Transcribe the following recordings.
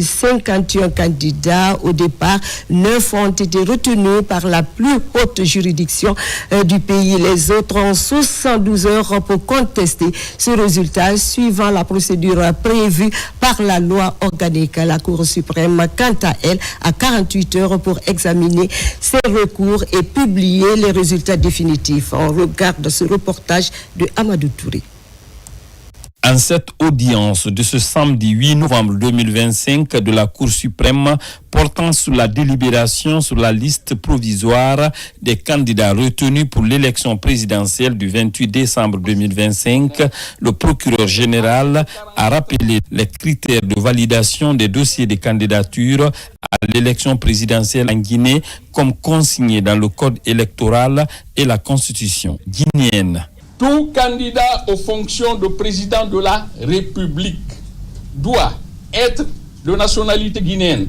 sur 51 candidats au départ, 9 ont été retenus par la plus haute juridiction du pays. Les autres ont 72 heures pour contester ce résultat suivant la procédure prévue par la loi organique. La Cour suprême, quant à elle, a 48 heures pour examiner ces recours et publier les résultats définitifs. On regarde ce reportage de Amadou Touré. En cette audience de ce samedi 8 novembre 2025 de la Cour suprême portant sur la délibération sur la liste provisoire des candidats retenus pour l'élection présidentielle du 28 décembre 2025, le procureur général a rappelé les critères de validation des dossiers de candidature à l'élection présidentielle en Guinée comme consigné dans le code électoral et la constitution guinéenne. Tout candidat aux fonctions de président de la République doit être de nationalité guinéenne,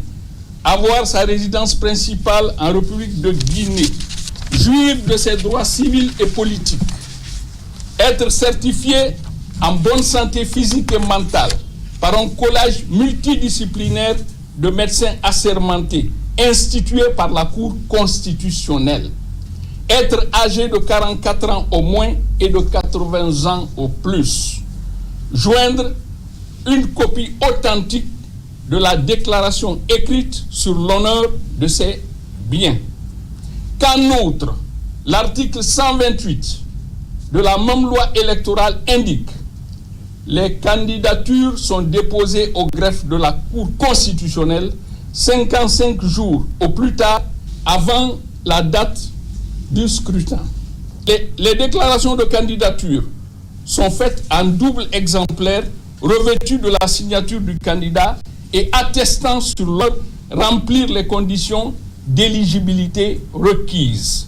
avoir sa résidence principale en République de Guinée, jouir de ses droits civils et politiques, être certifié en bonne santé physique et mentale par un collège multidisciplinaire de médecins assermentés institué par la Cour constitutionnelle, être âgé de 44 ans au moins et de 80 ans au plus. Joindre une copie authentique de la déclaration écrite sur l'honneur de ses biens. Qu'en outre, l'article 128 de la même loi électorale indique: les candidatures sont déposées au greffe de la Cour constitutionnelle 55 jours au plus tard avant la date du scrutin. Les déclarations de candidature sont faites en double exemplaire revêtues de la signature du candidat et attestant sur l'autre remplir les conditions d'éligibilité requises.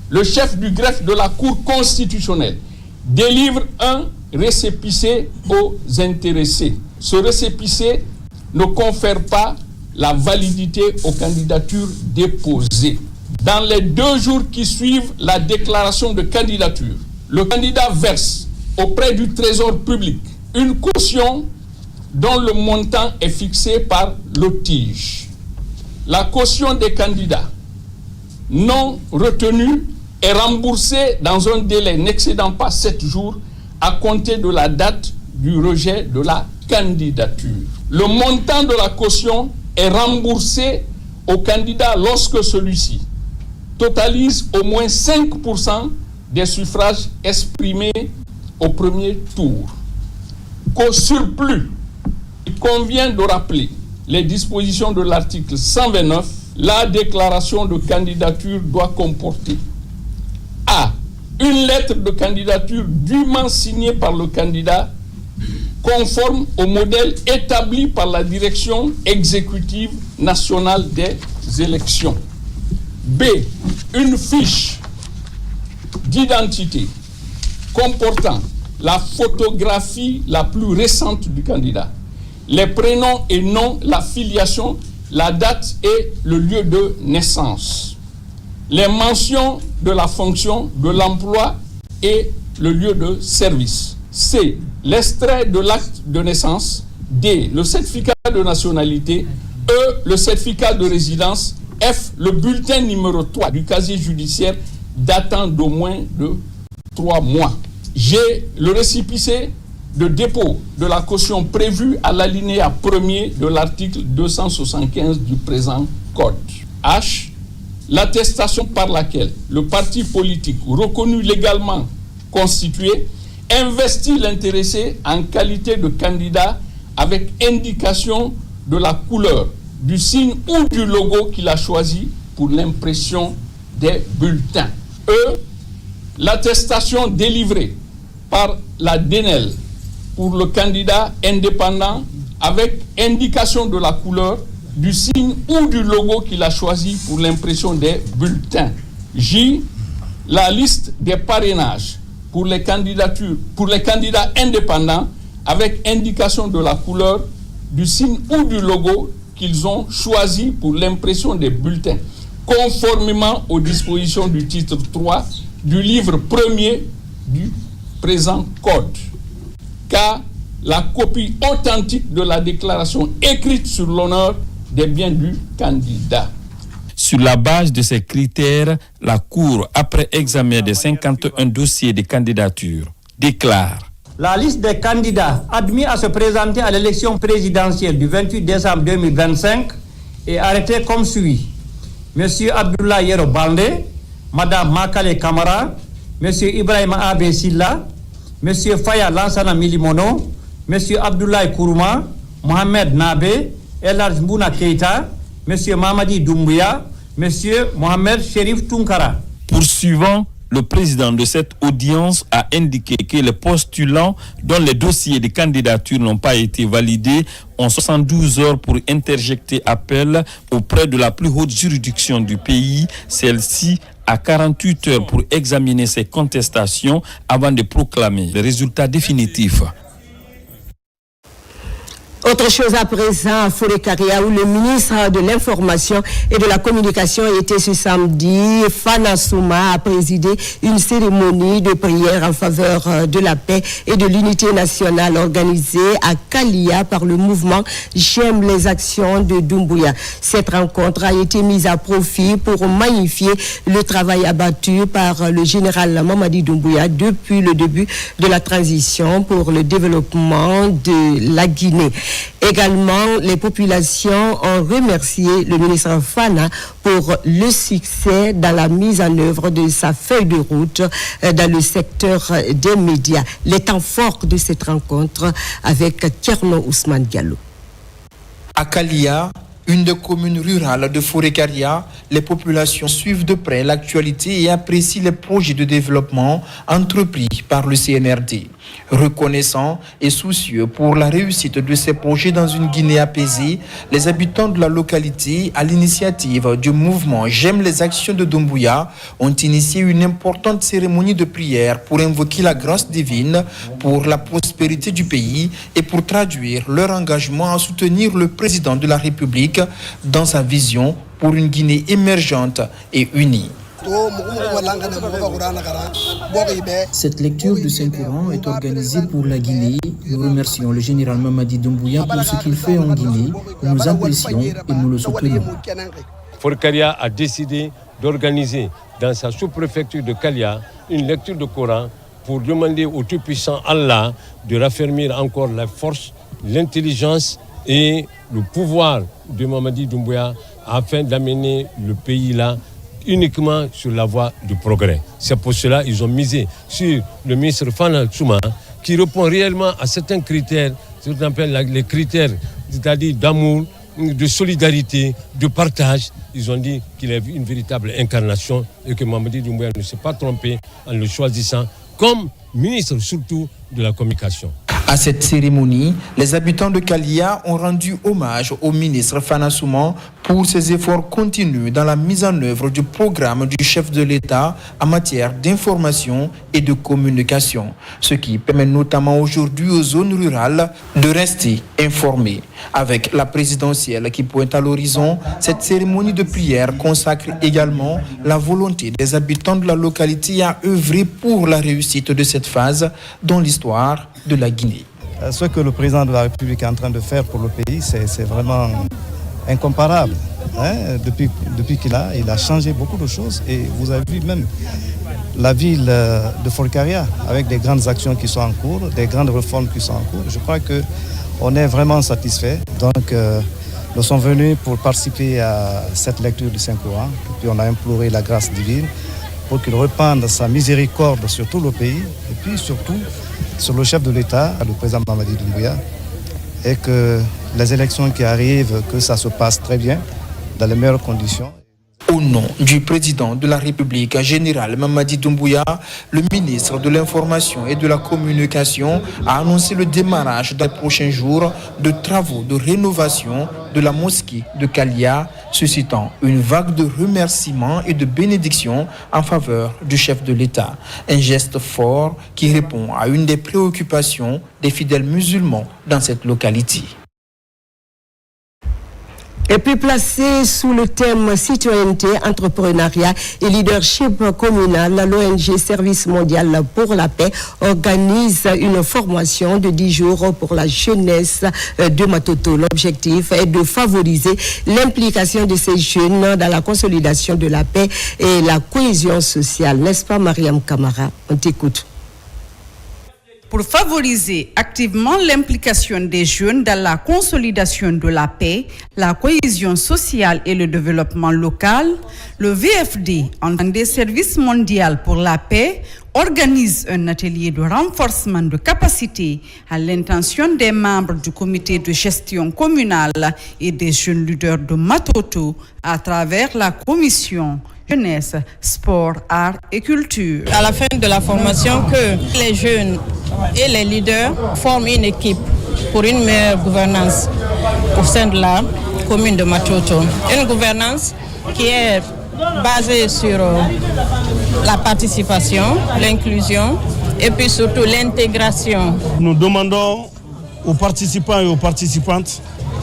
Le chef du greffe de la Cour constitutionnelle délivre un récépissé aux intéressés. Ce récépissé ne confère pas la validité aux candidatures déposées. Dans les 2 jours qui suivent la déclaration de candidature, le candidat verse auprès du Trésor public une caution dont le montant est fixé par l'OTIGE. La caution des candidats non retenus est remboursée dans un délai n'excédant pas 7 jours à compter de la date du rejet de la candidature. Le montant de la caution est remboursé au candidat lorsque celui-ci totalise au moins 5% des suffrages exprimés au premier tour. Qu'au surplus, il convient de rappeler les dispositions de l'article 129. La déclaration de candidature doit comporter A. Une lettre de candidature dûment signée par le candidat, conforme au modèle établi par la Direction exécutive nationale des élections. B. Une fiche d'identité comportant la photographie la plus récente du candidat, les prénoms et noms, la filiation, la date et le lieu de naissance, les mentions de la fonction, de l'emploi et le lieu de service. C. L'extrait de l'acte de naissance. D. Le certificat de nationalité. E. Le certificat de résidence. F. Le bulletin numéro 3 du casier judiciaire datant d'au moins de 3 mois. G. Le récépissé de dépôt de la caution prévue à l'alinéa 1er de l'article 275 du présent code. H. L'attestation par laquelle le parti politique reconnu légalement constitué investit l'intéressé en qualité de candidat avec indication de la couleur, du signe ou du logo qu'il a choisi pour l'impression des bulletins. E. L'attestation délivrée par la DENEL pour le candidat indépendant avec indication de la couleur, du signe ou du logo qu'il a choisi pour l'impression des bulletins. J. La liste des parrainages pour les candidats indépendants avec indication de la couleur, du signe ou du logo qu'ils ont choisi pour l'impression des bulletins, conformément aux dispositions du titre 3 du livre 1er du présent code. K. la copie authentique de la déclaration écrite sur l'honneur des biens du candidat. Sur la base de ces critères, la Cour, après examen des 51 dossiers de candidature, déclare: la liste des candidats admis à se présenter à l'élection présidentielle du 28 décembre 2025 est arrêtée comme suit. Monsieur Abdoulaye Yero Baldé, Madame Makale Kamara, Monsieur Ibrahima Abe Silla, Monsieur Faya Lansana Milimono, Monsieur Abdoulaye Kourouma, Mohamed Nabe, Elhadj Mbouna Keita, Monsieur Mamadi Doumbouya, Monsieur Mohamed Cherif Tounkara. Poursuivant, le président de cette audience a indiqué que les postulants dont les dossiers de candidature n'ont pas été validés ont 72 heures pour interjecter appel auprès de la plus haute juridiction du pays. Celle-ci a 48 heures pour examiner ces contestations avant de proclamer les résultats définitifs. Autre chose à présent à Fouré-Caria, où le ministre de l'Information et de la Communication était ce samedi. Fana Souma a présidé une cérémonie de prière en faveur de la paix et de l'unité nationale organisée à Kalia par le mouvement J'aime les actions de Doumbouya. Cette rencontre a été mise à profit pour magnifier le travail abattu par le général Mamadi Doumbouya depuis le début de la transition pour le développement de la Guinée. Également, les populations ont remercié le ministre Fana pour le succès dans la mise en œuvre de sa feuille de route dans le secteur des médias. Les temps forts de cette rencontre avec Tierno Ousmane Diallo. À Kalia, une des communes rurales de Fouré-Caria, les populations suivent de près l'actualité et apprécient les projets de développement entrepris par le CNRD. Reconnaissants et soucieux pour la réussite de ces projets dans une Guinée apaisée, les habitants de la localité, à l'initiative du mouvement J'aime les actions de Doumbouya, ont initié une importante cérémonie de prière pour invoquer la grâce divine pour la prospérité du pays et pour traduire leur engagement à soutenir le président de la République dans sa vision pour une Guinée émergente et unie. Cette lecture du Saint-Coran est organisée pour la Guinée. Nous remercions le général Mamadi Doumbouya pour ce qu'il fait en Guinée. Nous apprécions et nous le soutenons. Fouré-Caria a décidé d'organiser dans sa sous-préfecture de Kalia une lecture du Coran pour demander au Tout-Puissant Allah de raffermir encore la force, l'intelligence et le pouvoir de Mamadi Doumbouya afin d'amener le pays là uniquement sur la voie du progrès. C'est pour cela qu'ils ont misé sur le ministre Fana Souma qui répond réellement à certains critères, ce qu'on appelle les critères, c'est-à-dire d'amour, de solidarité, de partage. Ils ont dit qu'il est une véritable incarnation et que Mamadi Doumbouya ne s'est pas trompé en le choisissant comme ministre surtout de la communication. À cette cérémonie, les habitants de Kalia ont rendu hommage au ministre Fana Souma pour ses efforts continus dans la mise en œuvre du programme du chef de l'État en matière d'information et de communication, ce qui permet notamment aujourd'hui aux zones rurales de rester informées. Avec la présidentielle qui pointe à l'horizon, cette cérémonie de prière consacre également la volonté des habitants de la localité à œuvrer pour la réussite de cette phase dans l'histoire de la Guinée. Ce que le président de la République est en train de faire pour le pays, c'est vraiment incomparable. Depuis qu'il il a changé beaucoup de choses et vous avez vu même la ville de Fouré-Caria avec des grandes actions qui sont en cours, des grandes réformes qui sont en cours. Je crois qu'on est vraiment satisfait. Donc nous sommes venus pour participer à cette lecture du Saint-Coran et puis on a imploré la grâce divine pour qu'il répande sa miséricorde sur tout le pays et puis surtout sur le chef de l'État, le président Mamadi Doumbouya, et que les élections qui arrivent, que ça se passe très bien, dans les meilleures conditions. Au nom du président de la République, général Mamadi Doumbouya, le ministre de l'Information et de la Communication a annoncé le démarrage dans les prochains jours de travaux de rénovation de la mosquée de Kalia, suscitant une vague de remerciements et de bénédictions en faveur du chef de l'État. Un geste fort qui répond à une des préoccupations des fidèles musulmans dans cette localité. Et puis placé sous le thème citoyenneté, entrepreneuriat et leadership communal, l'ONG Service mondial pour la paix organise une formation de 10 jours pour la jeunesse de Matoto. L'objectif est de favoriser l'implication de ces jeunes dans la consolidation de la paix et la cohésion sociale. N'est-ce pas, Mariam Kamara? On t'écoute. Pour favoriser activement l'implication des jeunes dans la consolidation de la paix, la cohésion sociale et le développement local, le VFD, en tant que service mondial pour la paix, organise un atelier de renforcement de capacité à l'intention des membres du comité de gestion communale et des jeunes leaders de Matoto à travers la commission jeunesse, sport, art et culture. À la fin de la formation, que les jeunes et les leaders forment une équipe pour une meilleure gouvernance au sein de la commune de Matoto. Une gouvernance qui est basée sur la participation, l'inclusion et puis surtout l'intégration. Nous demandons aux participants et aux participantes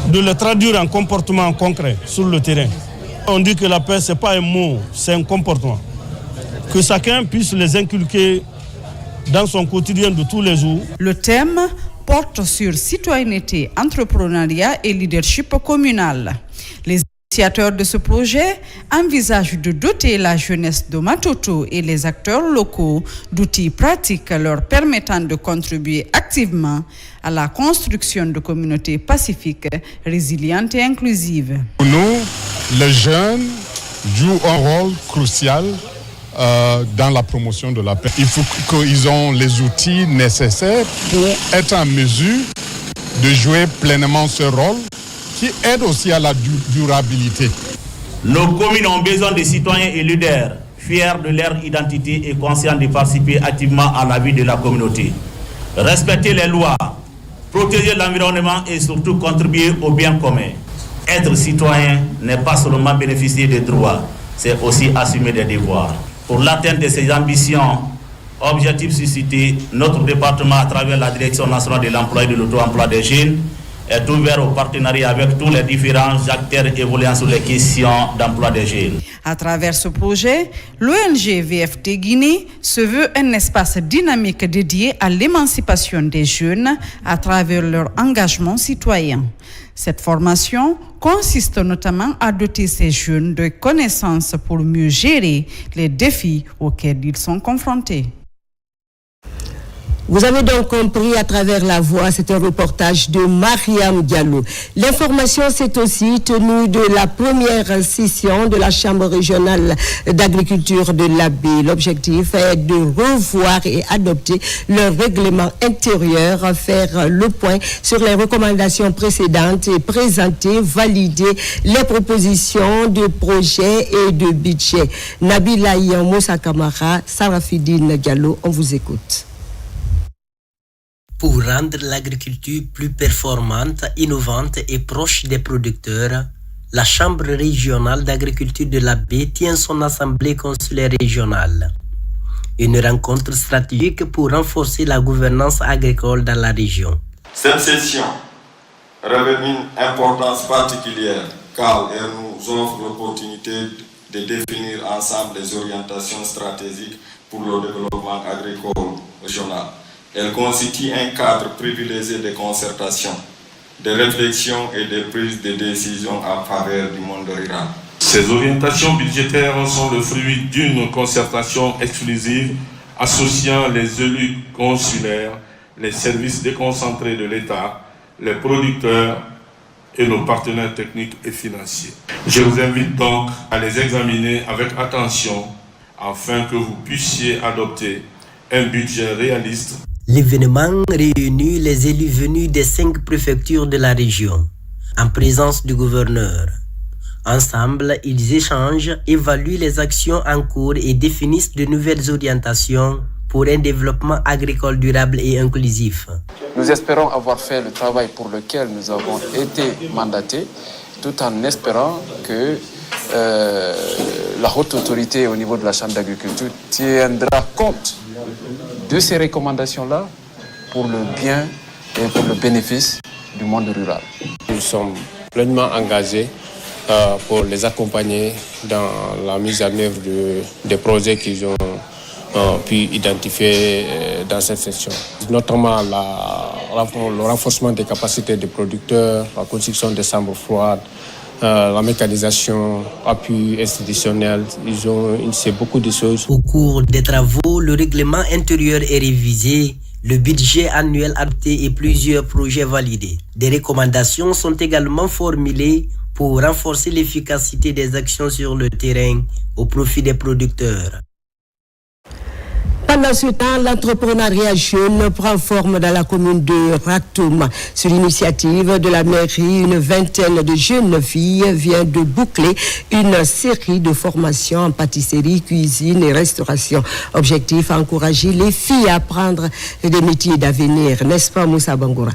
de le traduire en comportement concret sur le terrain. On dit que la paix, ce n'est pas un mot, c'est un comportement. Que chacun puisse les inculquer dans son quotidien de tous les jours. Le thème porte sur citoyenneté, entrepreneuriat et leadership communal. Les initiateurs de ce projet envisagent de doter la jeunesse de Matoto et les acteurs locaux d'outils pratiques leur permettant de contribuer activement à la construction de communautés pacifiques, résilientes et inclusives. Pour nous, les jeunes jouent un rôle crucial dans la promotion de la paix. Il faut qu'ils aient les outils nécessaires pour être en mesure de jouer pleinement ce rôle qui aide aussi à la durabilité. Nos communes ont besoin de citoyens et leaders fiers de leur identité et conscients de participer activement à la vie de la communauté. Respecter les lois, protéger l'environnement et surtout contribuer au bien commun. Être citoyen n'est pas seulement bénéficier des droits, c'est aussi assumer des devoirs. Pour l'atteinte de ces ambitions, objectifs suscités, notre département, à travers la Direction nationale de l'emploi et de l'auto-emploi des jeunes, est ouvert au partenariat avec tous les différents acteurs évoluant sur les questions d'emploi des jeunes. À travers ce projet, l'ONG VFD Guinée se veut un espace dynamique dédié à l'émancipation des jeunes à travers leur engagement citoyen. Cette formation consiste notamment à doter ces jeunes de connaissances pour mieux gérer les défis auxquels ils sont confrontés. Vous avez donc compris à travers la voix, c'est un reportage de Mariam Diallo. L'information s'est aussi tenue de la première session de la Chambre régionale d'agriculture de l'Abbé. L'objectif est de revoir et adopter leur règlement intérieur, faire le point sur les recommandations précédentes et présenter, valider les propositions de projet et de budget. Nabila Moussa Kamara, Sarafidine Diallo, on vous écoute. Pour rendre l'agriculture plus performante, innovante et proche des producteurs, la Chambre régionale d'agriculture de l'Abbé tient son assemblée consulaire régionale. Une rencontre stratégique pour renforcer la gouvernance agricole dans la région. Cette session revêt une importance particulière car elle nous offre l'opportunité de définir ensemble les orientations stratégiques pour le développement agricole régional. Elle constitue un cadre privilégié de concertation, de réflexion et de prise de décision en faveur du monde rural. Ces orientations budgétaires sont le fruit d'une concertation exclusive associant les élus consulaires, les services déconcentrés de l'État, les producteurs et nos partenaires techniques et financiers. Je vous invite donc à les examiner avec attention afin que vous puissiez adopter un budget réaliste. L'événement réunit les élus venus des 5 préfectures de la région, en présence du gouverneur. Ensemble, ils échangent, évaluent les actions en cours et définissent de nouvelles orientations pour un développement agricole durable et inclusif. Nous espérons avoir fait le travail pour lequel nous avons été mandatés, tout en espérant que la haute autorité au niveau de la Chambre d'agriculture tiendra compte de ces recommandations-là pour le bien et pour le bénéfice du monde rural. Nous sommes Pleinement engagé pour les accompagner dans la mise en œuvre des projets qu'ils ont pu identifier dans cette section. Notamment le renforcement des capacités des producteurs, la construction des chambres froides, la mécanisation, appui institutionnel, ils ont initié beaucoup de choses. Au cours des travaux, le règlement intérieur est révisé, le budget annuel adopté et plusieurs projets validés. Des recommandations sont également formulées pour renforcer l'efficacité des actions sur le terrain au profit des producteurs. Pendant ce temps, l'entrepreneuriat jeune prend forme dans la commune de Ratoum. Sur l'initiative de la mairie, une vingtaine de jeunes filles viennent de boucler une série de formations en pâtisserie, cuisine et restauration. Objectif, encourager les filles à apprendre des métiers d'avenir. N'est-ce pas, Moussa Bangoura?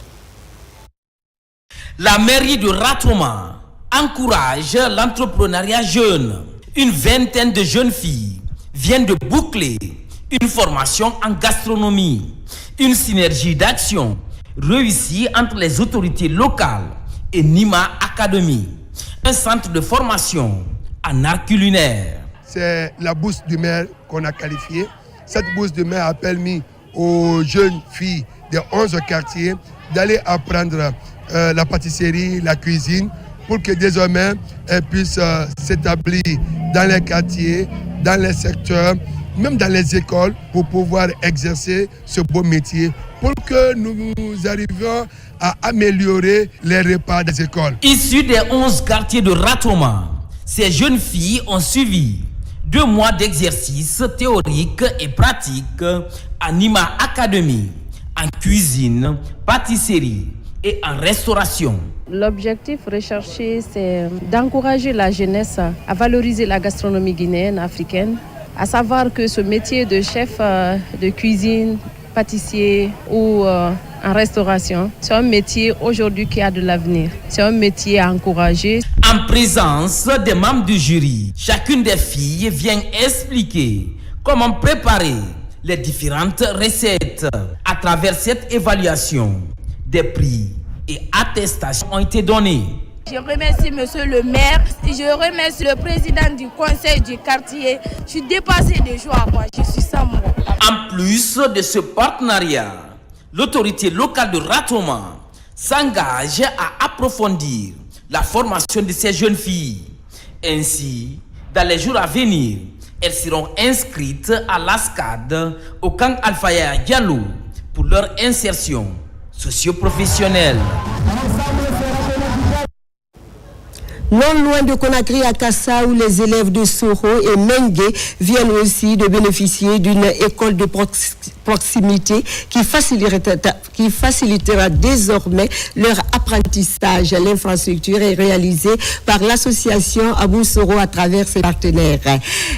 La mairie de Ratoum encourage l'entrepreneuriat jeune. Une vingtaine de jeunes filles viennent de boucler une formation en gastronomie, une synergie d'action réussie entre les autorités locales et Nima Academy, un centre de formation en art culinaire. C'est la bourse du maire qu'on a qualifiée. Cette bourse du maire a permis aux jeunes filles de 11 quartiers d'aller apprendre la pâtisserie, la cuisine, pour que désormais elles puissent s'établir dans les quartiers, dans les secteurs, même dans les écoles, pour pouvoir exercer ce beau métier, pour que nous arrivions à améliorer les repas des écoles. Issus des 11 quartiers de Ratoum, ces jeunes filles ont suivi 2 mois d'exercice théorique et pratique à Nima Academy, en cuisine, pâtisserie et en restauration. L'objectif recherché, c'est d'encourager la jeunesse à valoriser la gastronomie guinéenne, africaine, à savoir que ce métier de chef de cuisine, pâtissier ou en restauration, c'est un métier aujourd'hui qui a de l'avenir. C'est un métier à encourager. En présence des membres du jury, chacune des filles vient expliquer comment préparer les différentes recettes. À travers cette évaluation, des prix et attestations ont été donnés. Je remercie monsieur le maire, je remercie le président du conseil du quartier. Je suis dépassée de joie, je suis sans mots. En plus de ce partenariat, l'autorité locale de Ratoum s'engage à approfondir la formation de ces jeunes filles. Ainsi, dans les jours à venir, elles seront inscrites à l'ASCAD au camp Alfaya Diallo pour leur insertion socio-professionnelle. Non loin de Conakry à Kassa, où les élèves de Soro et Mengue viennent aussi de bénéficier d'une école de proximité qui facilitera désormais leur apprentissage. L'infrastructure est réalisée par l'association Abou Soro à travers ses partenaires.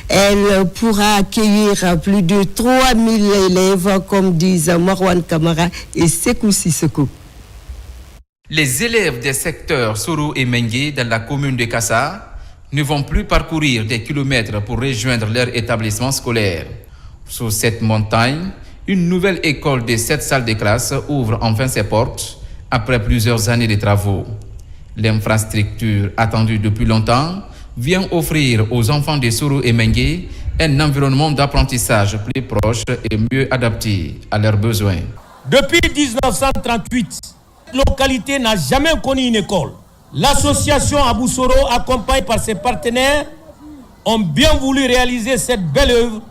Elle pourra accueillir plus de 3000 élèves, comme disent Marwan Kamara et Sekou Sissoko. Les élèves des secteurs Soro et Mengue dans la commune de Kassa ne vont plus parcourir des kilomètres pour rejoindre leur établissement scolaire. Sous cette montagne, une nouvelle école de 7 salles de classe ouvre enfin ses portes après plusieurs années de travaux. L'infrastructure attendue depuis longtemps vient offrir aux enfants de Soro et Mengue un environnement d'apprentissage plus proche et mieux adapté à leurs besoins. Depuis 1938, cette localité n'a jamais connu une école. L'association Abou Soro, accompagnée par ses partenaires, ont bien voulu réaliser cette belle œuvre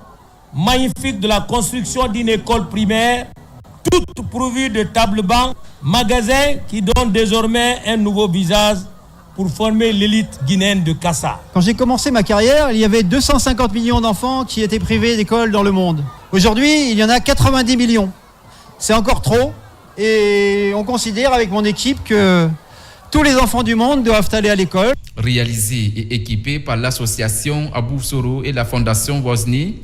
magnifique de la construction d'une école primaire, toute pourvue de tables-bancs, magasins qui donnent désormais un nouveau visage pour former l'élite guinéenne de Kassa. Quand j'ai commencé ma carrière, il y avait 250 millions d'enfants qui étaient privés d'école dans le monde. Aujourd'hui, il y en a 90 millions. C'est encore trop. Et on considère avec mon équipe que tous les enfants du monde doivent aller à l'école. Réalisé et équipé par l'association Abou Soro et la fondation Wozni,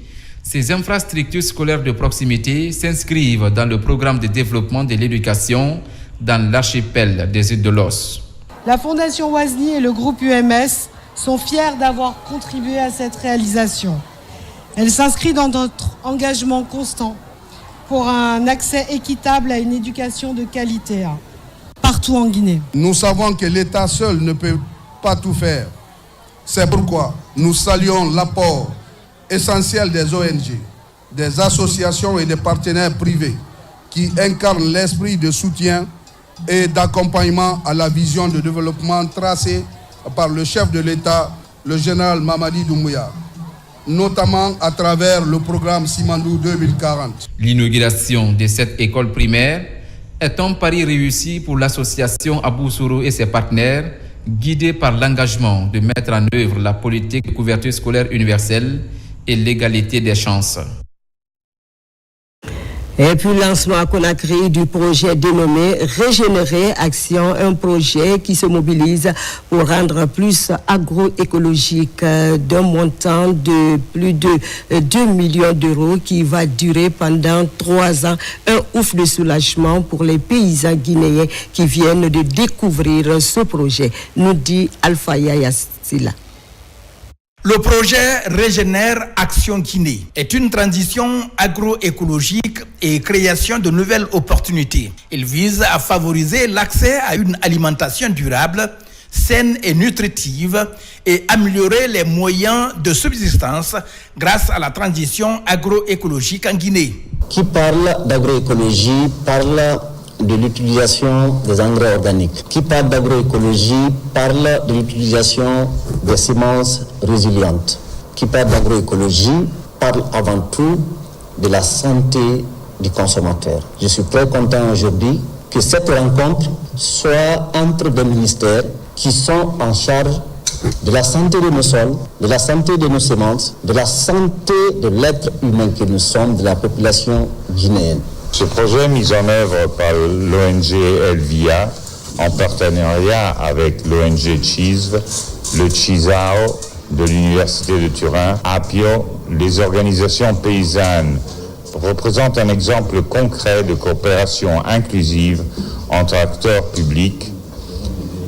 ces infrastructures scolaires de proximité s'inscrivent dans le programme de développement de l'éducation dans l'archipel des îles de l'Os. La fondation Wozni et le groupe UMS sont fiers d'avoir contribué à cette réalisation. Elle s'inscrit dans notre engagement constant pour un accès équitable à une éducation de qualité. partout en Guinée. Nous savons que l'État seul ne peut pas tout faire. C'est pourquoi nous saluons l'apport essentiel des ONG, des associations et des partenaires privés qui incarnent l'esprit de soutien et d'accompagnement à la vision de développement tracée par le chef de l'État, le général Mamadi Doumbouya, notamment à travers le programme Simandou 2040. L'inauguration de cette école primaire est un pari réussi pour l'association Abou Soro et ses partenaires, guidés par l'engagement de mettre en œuvre la politique de couverture scolaire universelle et l'égalité des chances. Et puis lancement à Conakry du projet dénommé Régénérer Action, un projet qui se mobilise pour rendre plus agroécologique d'un montant de plus de 2 millions d'euros qui va durer pendant 3 ans. Un ouf de soulagement pour les paysans guinéens qui viennent de découvrir ce projet, nous dit Alpha Yaya Silla. Le projet Régénère Action Guinée est une transition agroécologique et création de nouvelles opportunités. Il vise à favoriser l'accès à une alimentation durable, saine et nutritive et améliorer les moyens de subsistance grâce à la transition agroécologique en Guinée. Qui parle d'agroécologie parle de l'utilisation des engrais organiques. Qui parle d'agroécologie parle de l'utilisation des semences résilientes. Qui parle d'agroécologie parle avant tout de la santé du consommateur. Je suis très content aujourd'hui que cette rencontre soit entre des ministères qui sont en charge de la santé de nos sols, de la santé de nos semences, de la santé de l'être humain que nous sommes, de la population guinéenne. Ce projet mis en œuvre par l'ONG Elvia en partenariat avec l'ONG CHISV, le CHISAO de l'Université de Turin, APIO, les organisations paysannes, représente un exemple concret de coopération inclusive entre acteurs publics,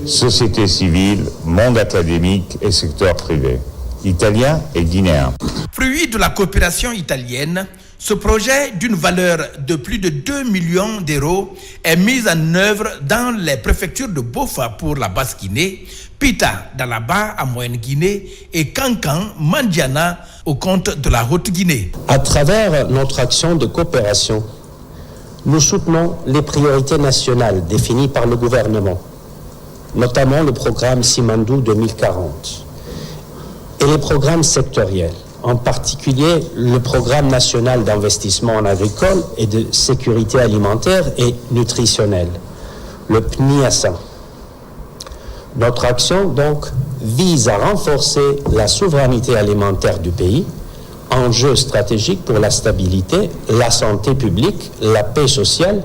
société civile, monde académique et secteur privé, italien et guinéen. Fruit de la coopération italienne, ce projet d'une valeur de plus de 2 millions d'euros est mis en œuvre dans les préfectures de Bofa pour la Basse-Guinée, Pita dans la Bas à Moyenne-Guinée et Kankan, Mandiana au compte de la Haute-Guinée. À travers notre action de coopération, nous soutenons les priorités nationales définies par le gouvernement, notamment le programme Simandou 2040 et les programmes sectoriels. En particulier le programme national d'investissement en agricole et de sécurité alimentaire et nutritionnelle, le PNIASA. Notre action, donc, vise à renforcer la souveraineté alimentaire du pays, enjeu stratégique pour la stabilité, la santé publique, la paix sociale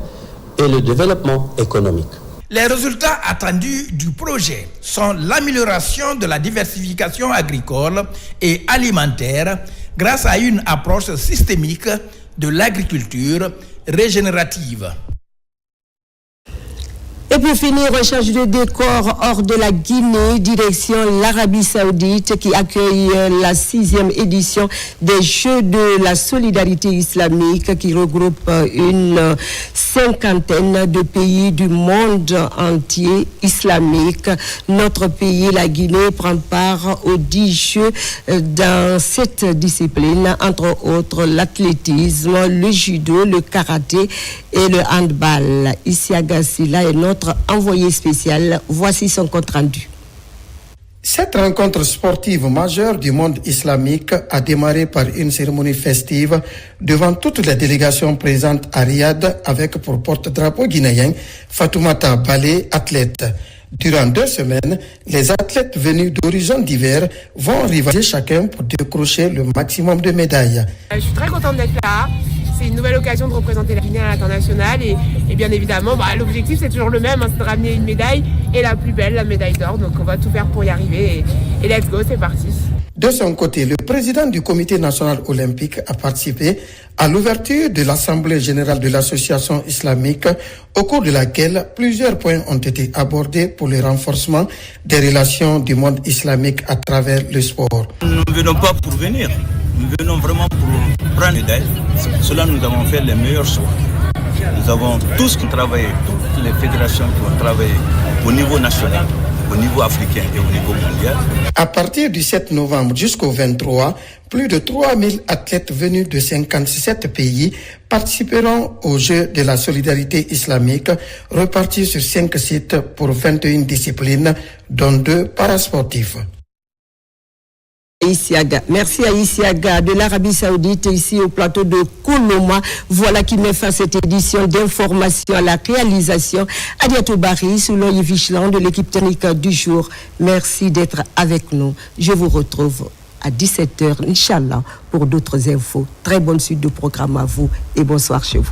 et le développement économique. Les résultats attendus du projet sont l'amélioration de la diversification agricole et alimentaire grâce à une approche systémique de l'agriculture régénérative. Et pour finir, recherche de décor hors de la Guinée, direction l'Arabie Saoudite qui accueille la 6e édition des Jeux de la solidarité islamique qui regroupe une 50aine de pays du monde entier islamique. Notre pays, la Guinée, prend part aux 10 Jeux dans cette discipline, entre autres l'athlétisme, le judo, le karaté et le handball. Isiaga Silla est notre envoyé spécial. Voici son compte rendu. Cette rencontre sportive majeure du monde islamique a démarré par une cérémonie festive devant toutes les délégations présentes à Riyad avec pour porte-drapeau guinéen Fatoumata Balé, athlète. Durant 2 semaines, les athlètes venus d'horizons divers vont rivaliser chacun pour décrocher le maximum de médailles. Je suis très contente d'être là. C'est une nouvelle occasion de représenter la Guinée à l'international et bien évidemment, l'objectif c'est toujours le même, c'est de ramener une médaille et la plus belle, la médaille d'or. Donc on va tout faire pour y arriver et let's go, c'est parti. De son côté, le président du Comité national olympique a participé à l'ouverture de l'Assemblée générale de l'association islamique, au cours de laquelle plusieurs points ont été abordés pour le renforcement des relations du monde islamique à travers le sport. Nous ne venons pas pour venir, nous venons vraiment pour prendre une médaille. C'est pour cela que nous avons fait les meilleurs choix. Nous avons tous travaillé, toutes les fédérations qui ont travaillé au niveau national, au niveau africain et au niveau mondial. À partir du 7 novembre jusqu'au 23, plus de 3000 athlètes venus de 57 pays participeront aux Jeux de la solidarité islamique, repartis sur 5 sites pour 21 disciplines, dont 2 parasportifs. Merci à Isiaga de l'Arabie Saoudite, ici au plateau de Kounouma. Voilà qui met fin à cette édition d'information à la réalisation. Adiatou Bari, sous l'œil vigilant de l'équipe technique du jour. Merci d'être avec nous. Je vous retrouve à 17h, Inch'Allah, pour d'autres infos. Très bonne suite de programme à vous et bonsoir chez vous.